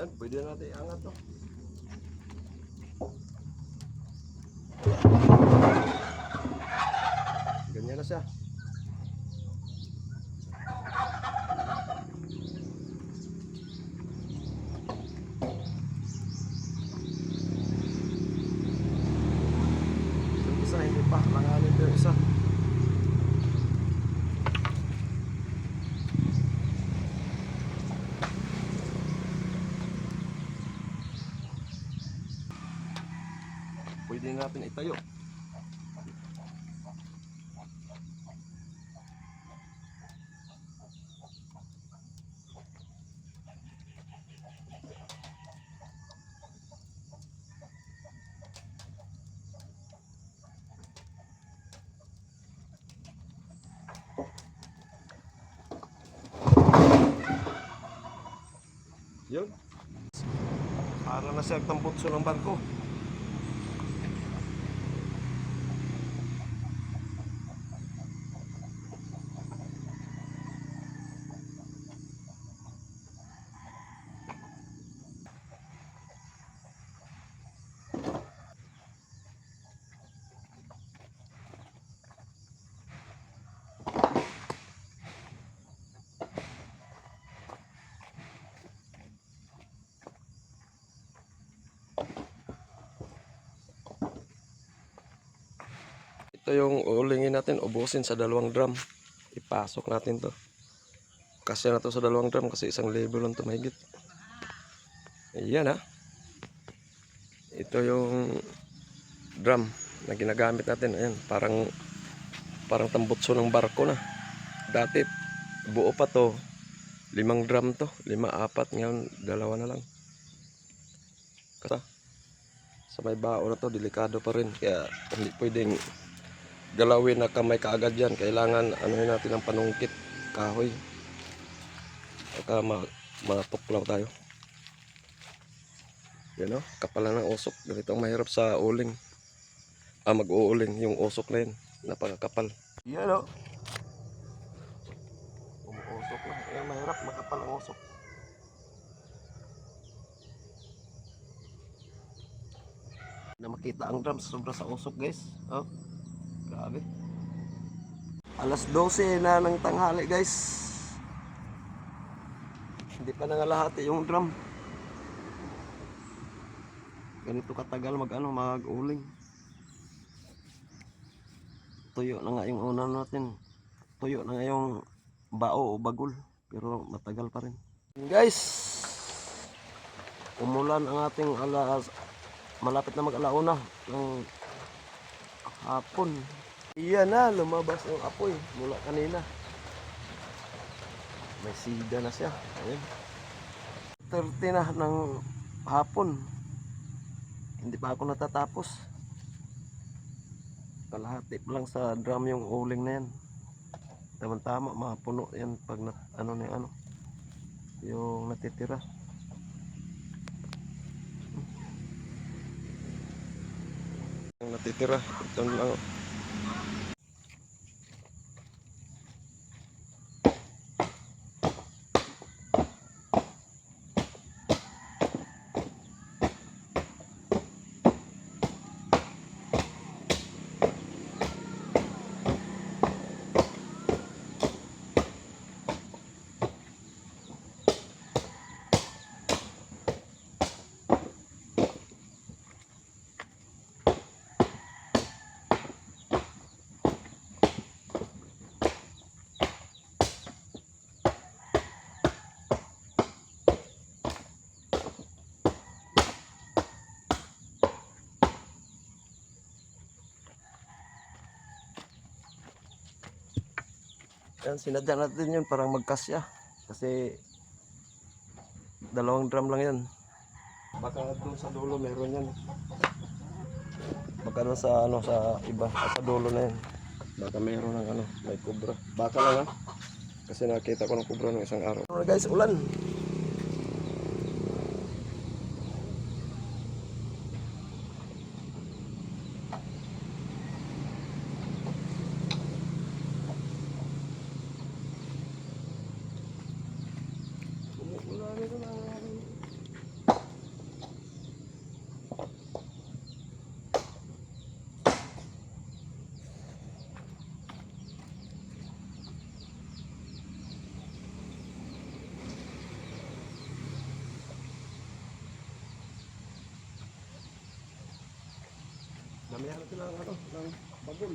Yan, pwede natin iangat to. Ganyan na siya. Yung isa hindi pa, langanin ito yung isa. Pwede natin itayo. Yun. Para na siya ang tambutso ng barko. Ito yung uulingin natin, ubusin sa 2 drum. Ipasok natin to. Kasi na to sa 2 drum kasi 1 level lang to mahigit. Ayan ha. Ito yung drum na ginagamit natin. Ayan, parang tambutso ng barko na. Dati buo pa to. 5 drum to. 5, 4. Ngayon 2 na lang. Kasi sa may bao na to, delikado pa rin. Kaya hindi pwedeng galawin na kamay kaagad yan. Kailangan anuhin natin ang panungkit, kahoy. Baka matuklaw tayo. Yan o, kapal ng usok. Ganito ang mahirap sa uling. Mag-uuling yung usok na yun. Napakakapal. Yan o. Umuusok na. Yan, mahirap, makapal ang usok. Na makita ang drum, sobra sa usok guys. Oh, grabe. Alas 12 na ng tanghali guys. Hindi pa nangalahati yung drum. Ganito katagal mag-uling. Tuyo na nga yung una natin. Tuyo na nga yung bao o bagol. Pero matagal pa rin. Guys, umulan ang ating malapit na mag-alauna ng hapon. Iyan na, lumabas yung apoy mula kanina. May sida na siya. Ayan. 30 na ng hapon. Hindi pa ako natatapos. Kalahati pa lang sa drum yung uling na yan. Tama-tama, mapuno yan pag yung natitira. Yung natitira, ito lang. Yan, sinadya natin yun parang magkasya. Kasi 2 drum lang yan. Baka doon sa dulo meron yan. Baka doon sa sa iba, sa dulo na yan. Baka meron ng may kubra. Baka lang ha. Kasi nakita ko ng kubra ng isang araw. Guys, ulan. Damihan natin ng ano, ng bagol.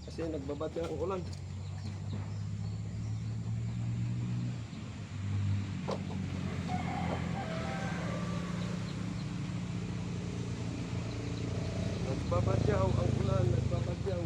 Kasi nagbabadya ang ulan. Nagbabadyaw ang ulan, nagbabadyaw.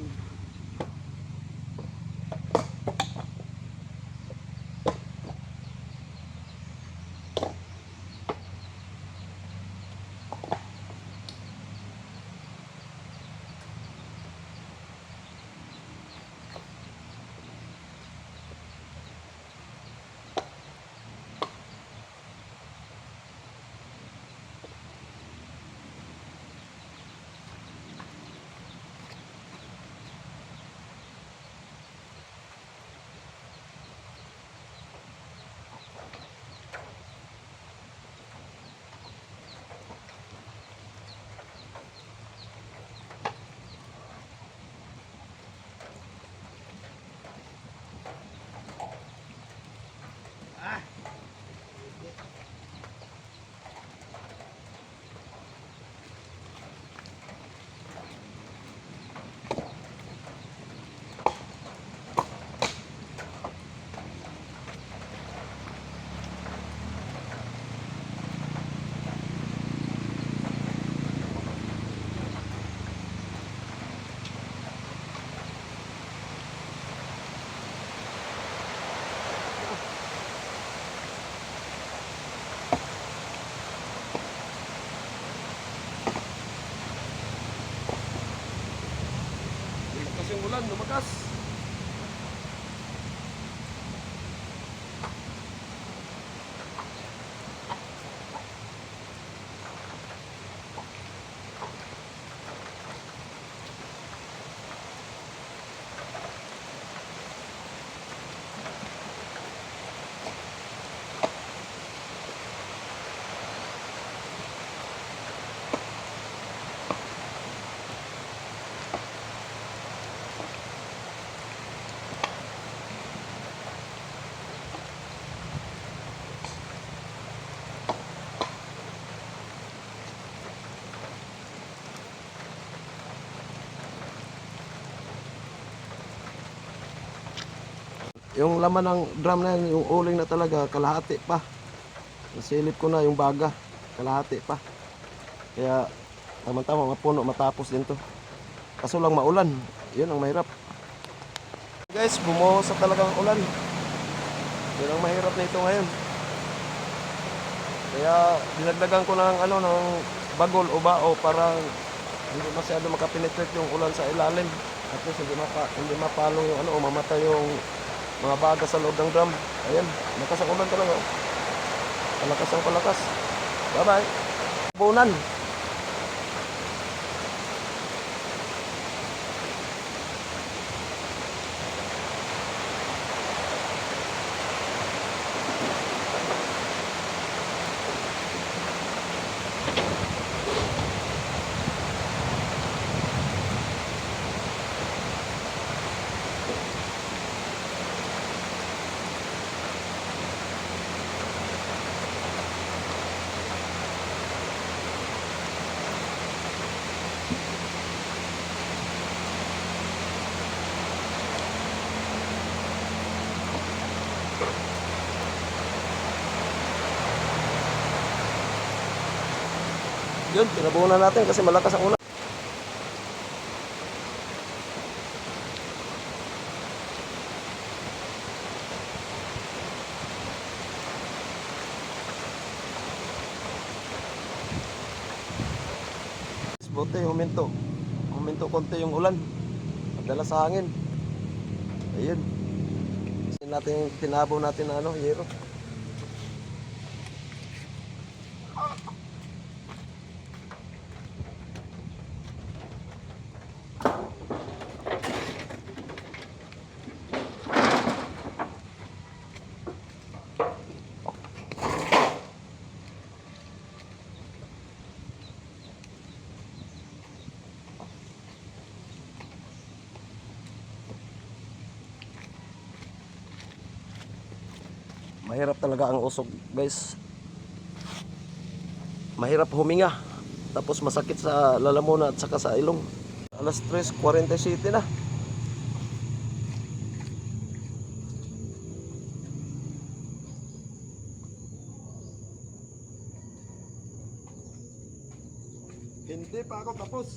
Lumakas yung ulan, lumakas. Yung laman ng drum na yun, yung uling na talaga, kalahati pa. Nasilip ko na yung baga, kalahati pa. Kaya tama-tama mapuno matapos din to. Kaso lang maulan, yun ang mahirap. Guys, bumuhos sa talagang ulan. Yun ang mahirap na ito ngayon. Kaya dinagdagan ko ng ano ng bagol o bao para hindi masyado makapenetrate yung ulan sa ilalim. At least hindi mapalo yung ano o mamatay yung mga baga sa loob ng drum. Ayan, lakas ang ulan talaga. Palakas ang palakas. Bye-bye. Bunan. Yun, tinabunan natin kasi malakas ang ulan. Buti, huminto. Huminto konti yung ulan. Padala sa hangin. Ayun. Kasi natin, tinabaw natin na ano, yero. Mahirap talaga ang usok, guys. Mahirap huminga. Tapos masakit sa lalamunan at saka sa ilong. Alas 3:47 na. Hindi pa ako tapos.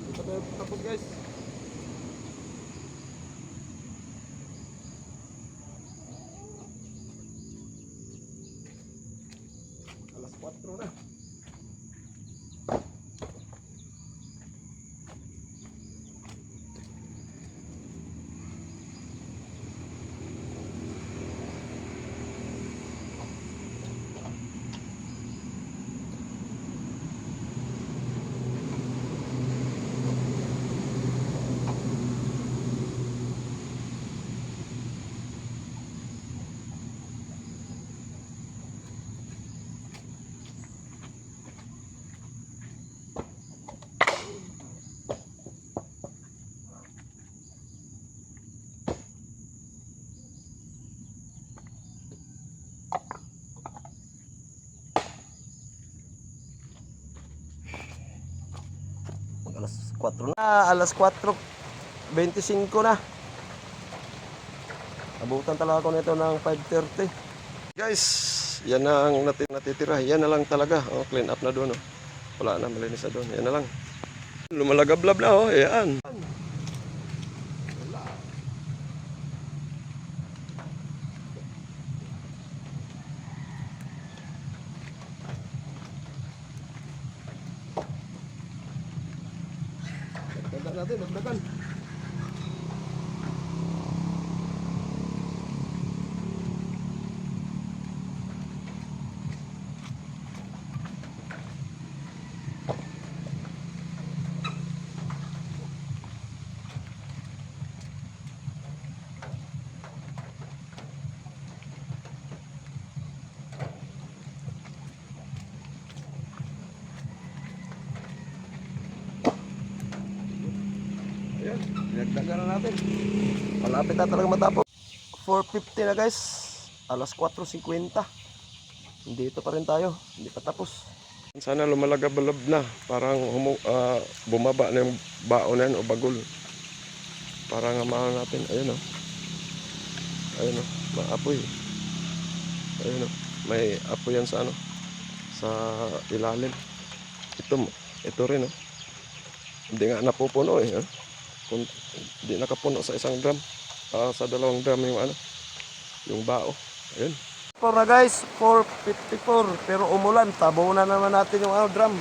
Hindi pa tayo tapos, guys. Alas 4 na. Alas 4 na. Alas 4:25 na. Abutan talaga ako nito ng 5:30. Guys, yan na ang natitira. Yan na lang talaga. Oh, clean up na doon. Oh. Wala na, malinis na doon. Yan na lang. Lumalagablab na. Oh. Yan. Dagdagan natin. Dagdagan. Ayan, dinagdagan na natin. Malapit na talaga matapos. 4:50 na, guys. Alas 4:50. Dito pa rin tayo. Hindi pa tapos. Sana lumalagablab na. Parang bumaba na yung baon na yan o bagol. Para nga mahal natin. Ayun o. Ayun o. Maapoy. Ayun o. May apoy yan sa ano. Sa ilalim. Ito rin o. Hindi nga napupuno eh. Kung hindi nakapuno sa isang drum, sa 2 drum yung ano, yung bao. Ayun. Na guys, 4:54 pero umulan, tabunan naman natin yung ano drum.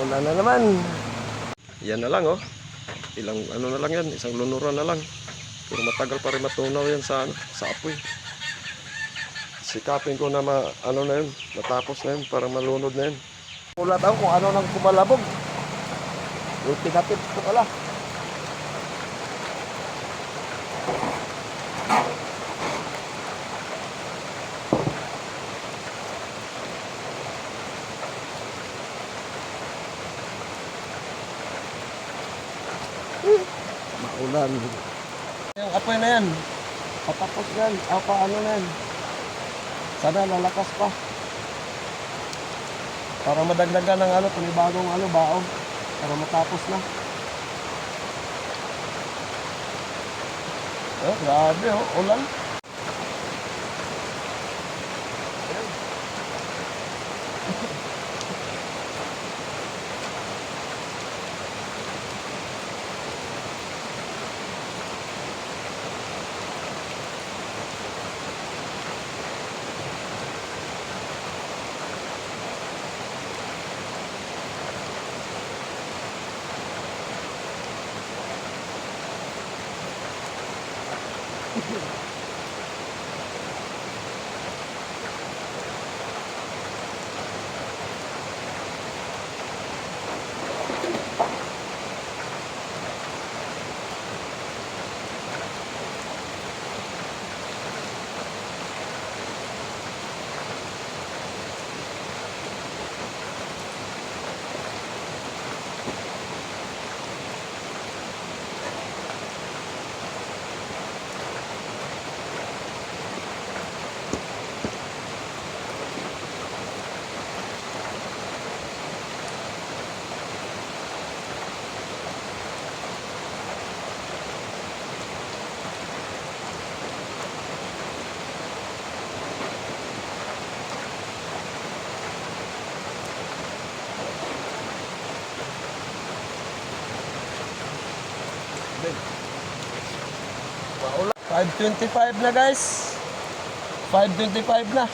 Wala na naman. Yan na lang oh. Ilang ano na lang yan, isang lunuran na lang. Pero matagal pa rin matunaw yan sa apoy. Sikapin ko na ano na yun, natapos na yun, para malunod na yun. Wala tayo kung ano nang kumalabog. Yung tinapit ko pala. Maulan. Yung apoy na yan. Patapos yan. Ano na yan. Sana lalakas pa. Para madagdagan ng ano, panibagong ano, baon. Para matapos na. Oh, grabe oh, ulan. Wala, 5:25 na guys. 5:25 na.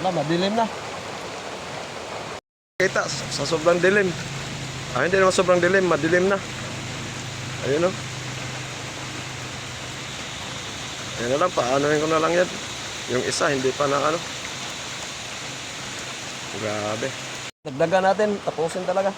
Wala, madilim na. Kita sa sobrang dilim. Hindi naman sobrang dilim, madilim na. Ayun o. Ayun na lang, paanoin ko na lang yan. Yung isa, hindi pa na ano. Grabe. Dagdagan natin, tapusin talaga.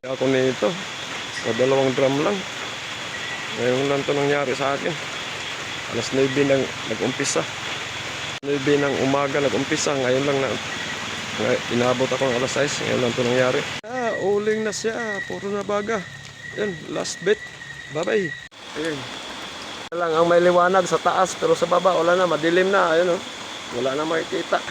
Ako nito sa 2 drum lang. Ngayon lang ito nangyari sa akin. Alas 9 nang nag-umpisa. 9 ng umaga nag-umpisa. Ngayon lang na inabot ako ng alas 6. Ngayon lang ito nangyari. Uling na siya. Puro na baga. Yan, last bit. Bye bye. Ayun. Lang ang may liwanag sa taas pero sa baba wala na, madilim na. Ayun oh. Wala na makikita.